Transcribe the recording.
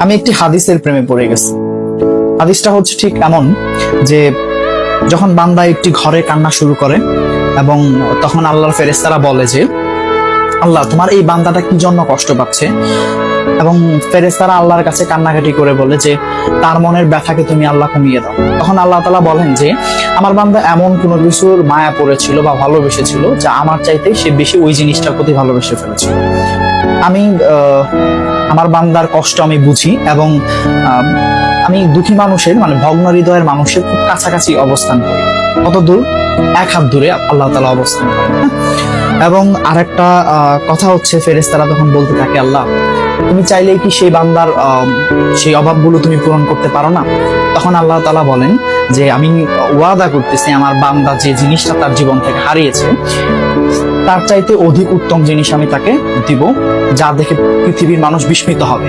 আমি একটি হাদিসের প্রেমে পড়ে গেছি। হাদিসটা হচ্ছে ঠিক এমন যে যখন বান্দা একটি ঘরে কান্না শুরু করে এবং তখন আল্লাহর ফেরেশতারা বলে যে আল্লাহ তোমার এই বান্দাটা কি জন্য কষ্ট পাচ্ছে, এবং ফেরেশতারা আল্লাহর কাছে কান্নাকাটি করে বলে যে তার মনের ব্যথাকে তুমি আল্লাহ কমিয়ে দাও। তখন আল্লাহ তাআলা বলেন যে আমার বান্দা এমন কোনো কিছুর মায়া পড়েছিল বা ভালোবেসেছিল যা আমার চাইতে সে বেশি ওই জিনিসটার প্রতি ভালোবেসে ফেলেছিল। আমি আমার বান্দার কষ্ট আমি বুঝি এবং আমি দুঃখী মানুষের মানে ভগ্ন হৃদয়ের মানুষের খুব কাছাকাছি অবস্থান করি। কত দূর? এক হাত দূরে আল্লাহ তাআলা অবস্থান করেন। এবং আরেকটা কথা হচ্ছে ফেরেশতারা তখন বলতে থাকে আল্লাহ তুমি চাইলেই কি সেই বান্দার সেই অভাবগুলো তুমি পূরণ করতে পারো না? তখন আল্লাহ তাআলা বলেন যে আমি ওয়াদা করতেছি আমার বান্দা যে জিনিসটা তার জীবন থেকে হারিয়েছে তার চাইতে অধিক উত্তম জিনিস আমি তাকে দিব, যা দেখে পৃথিবীর মানুষ বিস্মিত হবে।